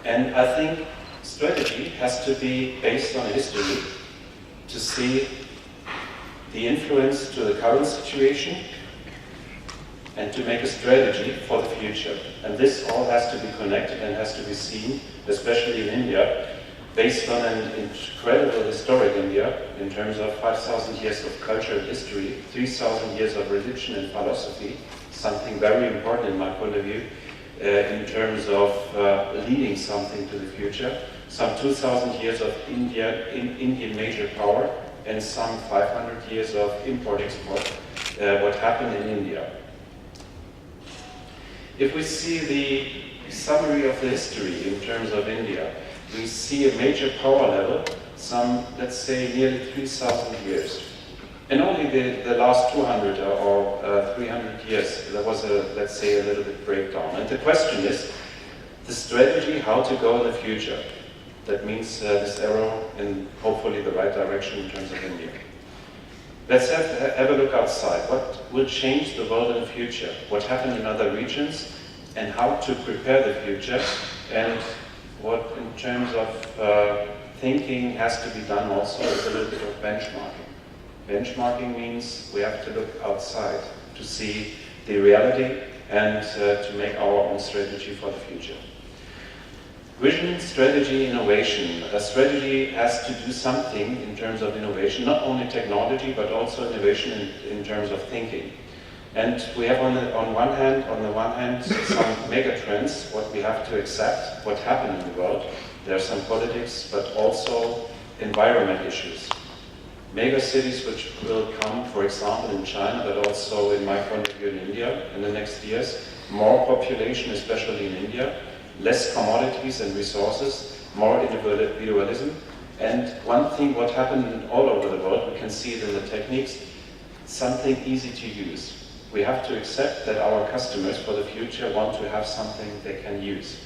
And I think strategy has to be based on history to see the influence to the current situation and to make a strategy for the future. And this all has to be connected and has to be seen, especially in India, based on an incredible historic India in terms of 5,000 years of culture and history, 3,000 years of religion and philosophy, something very important in my point of view, in terms of leading something to the future, some 2,000 years of Indian major power, and some 500 years of import-export, what happened in India. If we see the summary of the history in terms of India, we see a major power level, some, let's say, nearly 3,000 years. And only the last 200 or 300 years, there was let's say, a little bit breakdown. And the question is, the strategy, how to go in the future. That means this arrow in hopefully the right direction in terms of India. Let's have a look outside. What will change the world in the future? What happened in other regions? And how to prepare the future? And what in terms of thinking has to be done also is a little bit of benchmarking. Benchmarking means we have to look outside to see the reality and to make our own strategy for the future. Vision, strategy, innovation. A strategy has to do something in terms of innovation, not only technology, but also innovation in terms of thinking. And we have on the one hand, some mega trends, what we have to accept, what happened in the world. There are some politics, but also environment issues. Mega cities which will come, for example, in China, but also in my point of view in India in the next years. More population, especially in India. Less commodities and resources, more individualism. And one thing, what happened all over the world, we can see it in the techniques, something easy to use. We have to accept that our customers for the future want to have something they can use.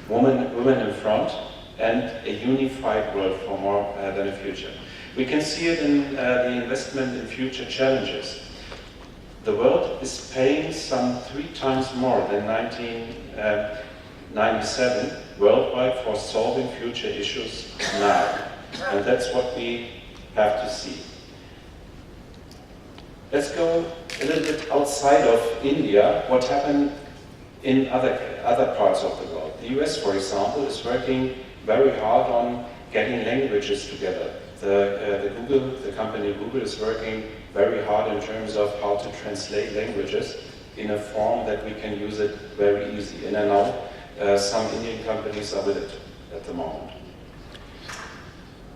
Women in front, and a unified world for more than a future. We can see it in the investment in future challenges. The world is paying some 3 times more than 1997 worldwide for solving future issues now. And that's what we have to see. Let's go a little bit outside of India, what happened in other parts of the world. The US, for example, is working very hard on getting languages together. The company Google is working very hard in terms of how to translate languages in a form that we can use it very easy. And I know some Indian companies are with it at the moment.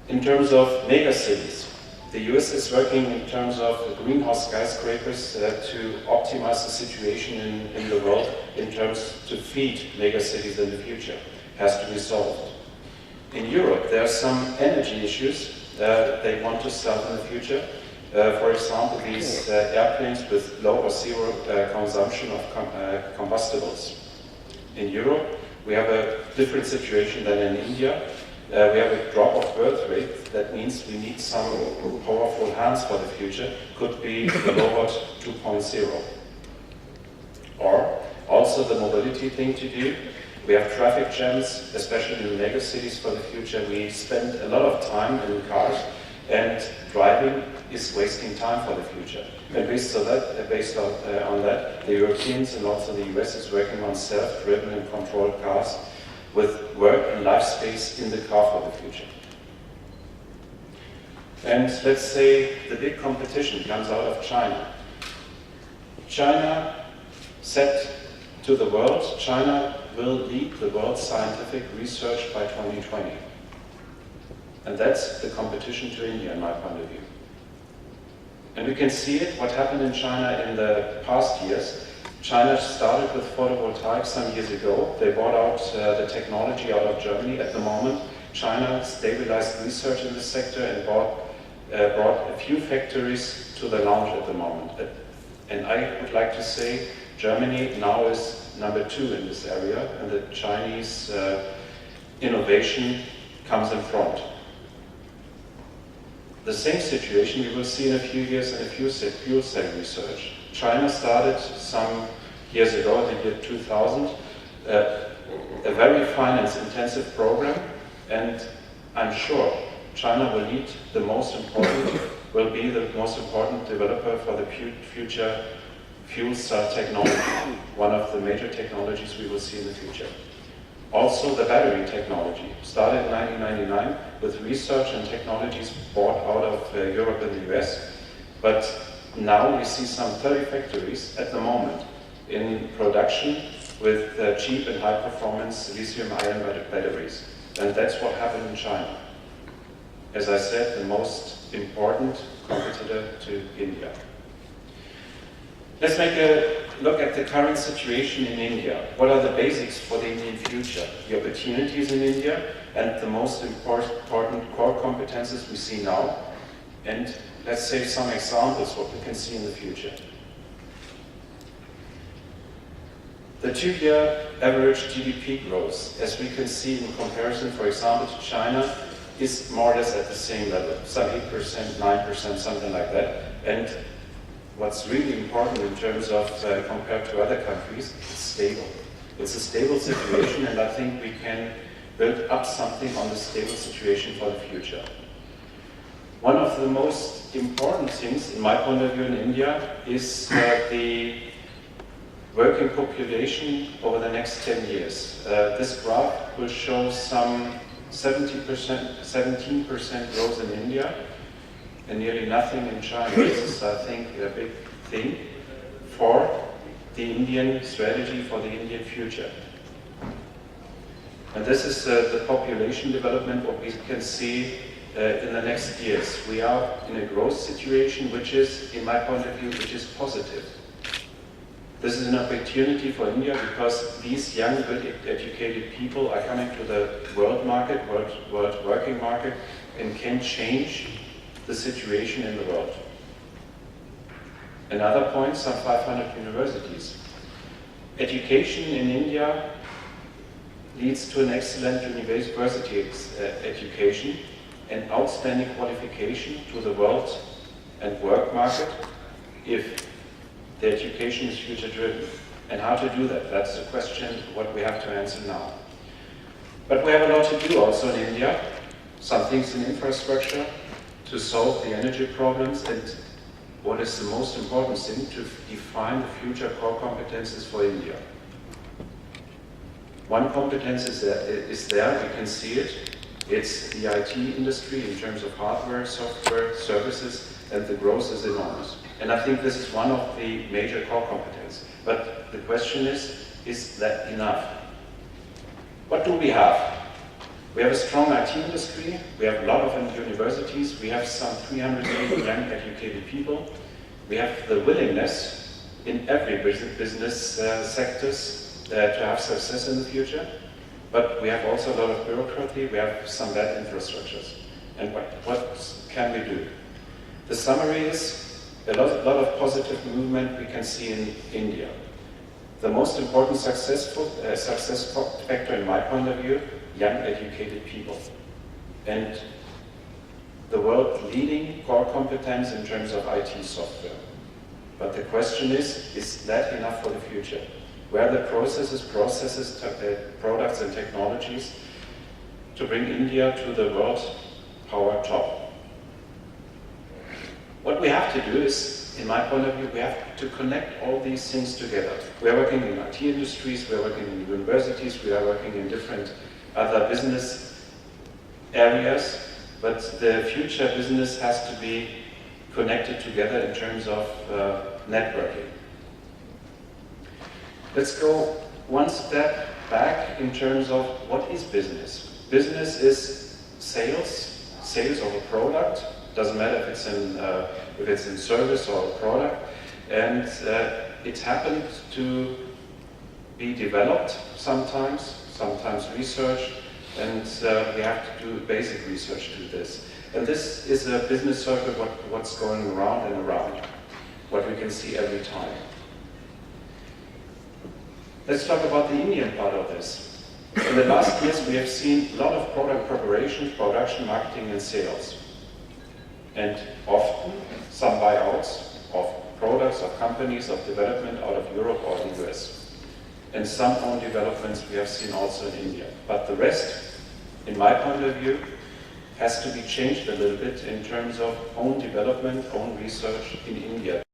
In terms of mega cities, the US is working in terms of greenhouse skyscrapers to optimize the situation in the world in terms to feed mega cities in the future. Has to be solved. In Europe, there are some energy issues they want to solve in the future. For example, these airplanes with low or zero consumption of combustibles. In Europe, we have a different situation than in India. We have a drop of birth rate. That means we need some powerful hands for the future. Could be the robot 2.0. Or also the mobility thing to do. We have traffic jams, especially in mega cities for the future. We spend a lot of time in cars, and driving is wasting time for the future. And based on that, the Europeans and also the US is working on self-driven and controlled cars with work and life space in the car for the future. And let's say the big competition comes out of China. China said to the world, China will lead the world's scientific research by 2020. And that's the competition to India, in my point of view. And we can see it, what happened in China in the past years. China started with photovoltaics some years ago. They bought out the technology out of Germany. At the moment, China stabilized research in this sector and brought a few factories to the launch at the moment. And I would like to say Germany now is number 2 in this area, and the Chinese innovation comes in front. The same situation we will see in a few years in the fuel cell research. China started some years ago, in the year 2000, a very finance-intensive program, and I'm sure China will be the most important developer for the future fuel cell technology, one of the major technologies we will see in the future. Also, the battery technology started in 1999 with research and technologies bought out of Europe and the US, but now we see some 30 factories at the moment in production with cheap and high-performance lithium-ion batteries. And that's what happened in China. As I said, the most important competitor to India. Let's make a look at the current situation in India. What are the basics for the Indian future? The opportunities in India and the most important core competences we see now. And let's say some examples what we can see in the future. The 2-year average GDP growth, as we can see in comparison, for example, to China, is more or less at the same level, some 8%, 9%, something like that. And what's really important in terms of compared to other countries, it's stable. It's a stable situation, and I think we can build up something on the stable situation for the future. One of the most important things, in my point of view, in India is the working population over the next 10 years. This graph will show some 17% growth in India and nearly nothing in China. This is, I think, a big thing for the Indian strategy, for the Indian future. And this is the population development, what we can see in the next years. We are in a growth situation which is, in my point of view, which is positive. This is an opportunity for India because these young, good educated people are coming to the world market, world working market, and can change the situation in the world. Another point, some 500 universities. Education in India leads to an excellent university education and outstanding qualification to the world and work market if the education is future-driven. And how to do that? That's the question what we have to answer now. But we have a lot to do also in India. Some things in infrastructure to solve the energy problems, and what is the most important thing, to define the future core competences for India. One competence is there, we can see it. It's the IT industry in terms of hardware, software, services, and the growth is enormous. And I think this is one of the major core competences. But the question is that enough? What do we have? We have a strong IT industry, we have a lot of universities, we have some 300 million young educated people, we have the willingness in every business sectors to have success in the future, but we have also a lot of bureaucracy, we have some bad infrastructures. And what can we do? The summary is a lot of positive movement we can see in India. The most important success factor in my point of view, young educated people. And the world leading core competence in terms of IT software. But the question is that enough for the future? Where are the processes, products and technologies to bring India to the world power top? What we have to do is, in my point of view, we have to connect all these things together. We are working in IT industries, we are working in universities, we are working in different other business areas, but the future business has to be connected together in terms of networking. Let's go one step back in terms of what is business. Business is sales of a product. Doesn't matter if it's in service or a product, and it happened to be developed sometimes research, and we have to do basic research to this. And this is a business circle, what's going around and around, what we can see every time. Let's talk about the Indian part of this. In the last years, we have seen a lot of product preparation, production, marketing, and sales. And often, some buyouts of products, of companies, of development out of Europe or the US. and some own developments we have seen also in India. But the rest, in my point of view, has to be changed a little bit in terms of own development, own research in India.